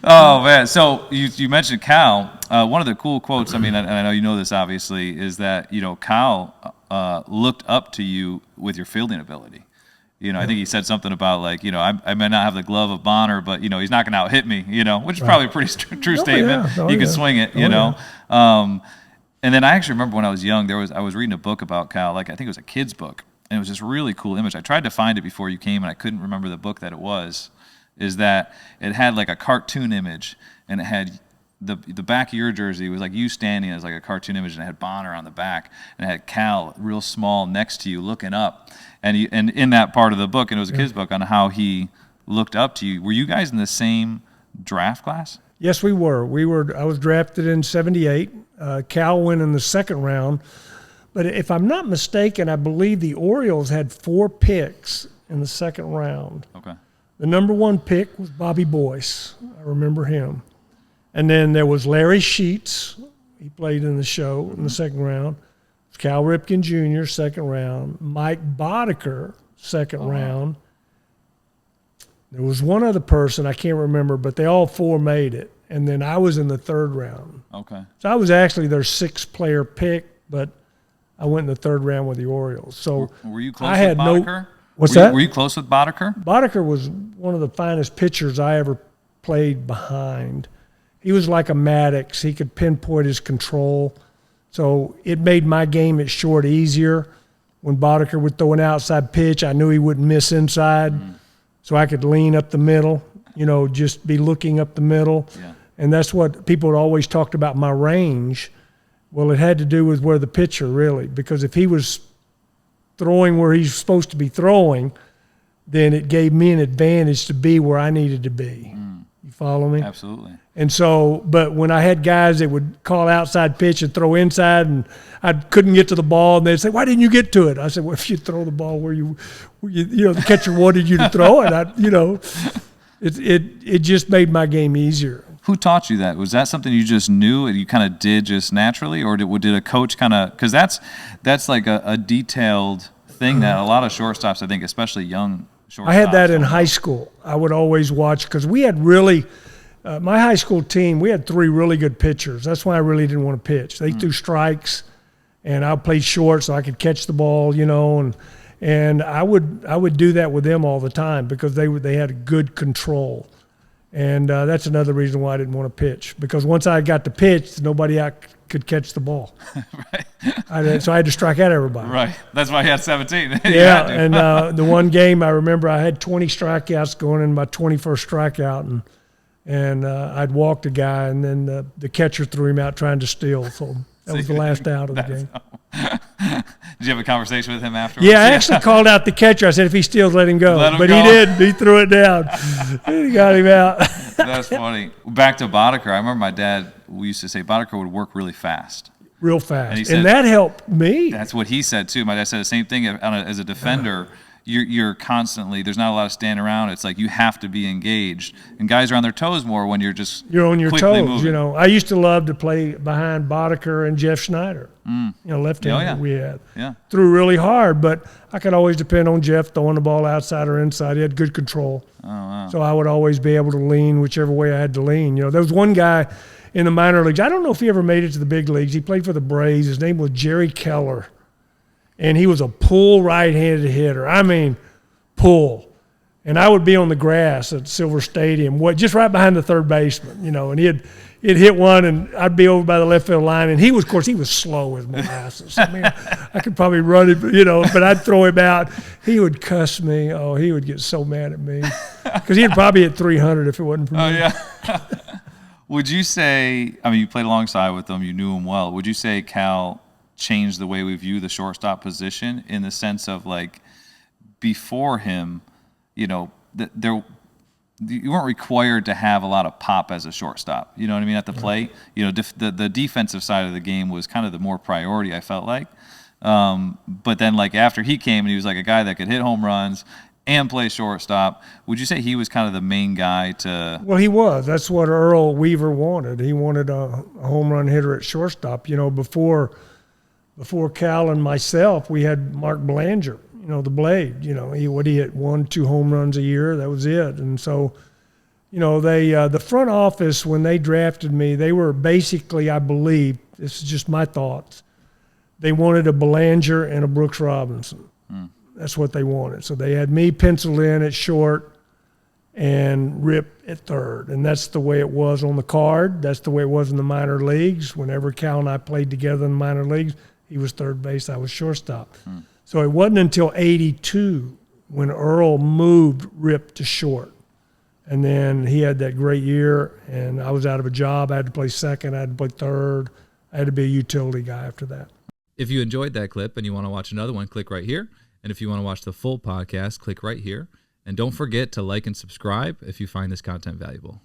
Oh man! So you mentioned Cal. One of the cool quotes, I mean, and I know you know this obviously, is that Cal looked up to you with your fielding ability. I think he said something about like, I may not have the glove of Bonner, but he's not going to out hit me. Which is probably a pretty true statement. Yeah. He could swing it. And then I actually remember when I was young, I was reading a book about Cal, like I think it was a kid's book, and it was this really cool image. I tried to find it before you came, and I couldn't remember the book that it was. Is that it had like a cartoon image, and it had the back of your jersey was like you standing as like a cartoon image, and it had Bonner on the back, and it had Cal real small next to you looking up, and in that part of the book, and it was a kid's book on how he looked up to you. Were you guys in the same draft class? Yes, we were. I was drafted in '78. Cal went in the second round. But if I'm not mistaken, I believe the Orioles had 4 picks in the second round. Okay. The number 1 pick was Bobby Boyce. I remember him. And then there was Larry Sheets. He played in the show in the second round. Cal Ripken Jr., second round. Mike Boddicker, second round. There was one other person, I can't remember, but they all 4 made it. And then I was in the third round. Okay. So I was actually their 6-player pick, but I went in the third round with the Orioles. So were you close with Boddicker? What's that? Were you close with Boddicker? Boddicker was one of the finest pitchers I ever played behind. He was like a MADDUX. He could pinpoint his control. So it made my game at short easier. When Boddicker would throw an outside pitch, I knew he wouldn't miss inside. So I could lean up the middle, just be looking up the middle. Yeah. And that's what people had always talked about, my range. Well, it had to do with where the pitcher really, because if he was throwing where he's supposed to be throwing, then it gave me an advantage to be where I needed to be. You follow me? Absolutely. And so, but when I had guys that would call outside pitch and throw inside, and I couldn't get to the ball, and they'd say, "Why didn't you get to it?" I said, "Well, if you throw the ball where the catcher wanted you to throw it, it just made my game easier." Who taught you that? Was that something you just knew and you kind of did just naturally, or did a coach kind of? Because that's like a detailed thing that a lot of shortstops, I think, especially young shortstops. I had that in high school. I would always watch because we had really my high school team. We had 3 really good pitchers. That's why I really didn't want to pitch. They threw strikes, and I played short so I could catch the ball, and I would do that with them all the time because they had good control. And that's another reason why I didn't want to pitch, because once I got to pitch, nobody out could catch the ball. Right. So I had to strike out everybody. Right. That's why he had 17. Yeah, and the one game I remember I had 20 strikeouts going in my 21st strikeout, and I'd walked a guy, and then the catcher threw him out trying to steal. So that was the last out of the game. Did you have a conversation with him afterwards? Yeah, I actually called out the catcher. I said, if he steals, let him go. But he didn't. He threw it down. He got him out. That's funny. Back to Boddicker. I remember my dad, we used to say Boddicker would work really fast. Real fast. And that helped me. That's what he said, too. My dad said the same thing. As a defender, you're constantly, there's not a lot of standing around. It's like you have to be engaged. And guys are on their toes more when you're on your toes. Moving. I used to love to play behind Boddicker and Jeff Schneider. Left-hander we had. Yeah. Threw really hard, but I could always depend on Jeff throwing the ball outside or inside. He had good control. Oh, wow. So I would always be able to lean whichever way I had to lean. There was one guy in the minor leagues. I don't know if he ever made it to the big leagues. He played for the Braves. His name was Jerry Keller. And he was a pull right-handed hitter. I mean, pull. And I would be on the grass at Silver Stadium, just right behind the third baseman, and he'd hit one, and I'd be over by the left field line. And he was slow as molasses. I mean, I could probably run it, but I'd throw him out. He would cuss me. Oh, he would get so mad at me because he'd probably hit 300 if it wasn't for me. Oh, yeah. Would you say, you played alongside with him, you knew him well. Would you say Cal changed the way we view the shortstop position in the sense of, like, before him, you weren't required to have a lot of pop as a shortstop. You know what I mean? At the plate, the defensive side of the game was kind of the more priority, I felt like. But then, like, after he came and he was like a guy that could hit home runs and play shortstop, would you say he was kind of the main guy to? Well, he was. That's what Earl Weaver wanted. He wanted a home run hitter at shortstop. Before Cal and myself, we had Mark Belanger. The Blade, he hit 1-2 home runs a year. That was it. And so, You know, they the front office, when they drafted me, they were basically, I believe, this is just my thoughts, they wanted a Belanger and a Brooks Robinson. That's what they wanted. So they had me penciled in at short and Rip at third. And that's the way it was on the card. That's the way it was in the minor leagues. Whenever Cal and I played together in the minor leagues, he was third base, I was shortstop. So it wasn't until 82 when Earl moved Rip to short. And then he had that great year, and I was out of a job. I had to play second. I had to play third. I had to be a utility guy after that. If you enjoyed that clip and you want to watch another one, click right here. And if you want to watch the full podcast, click right here. And don't forget to like and subscribe if you find this content valuable.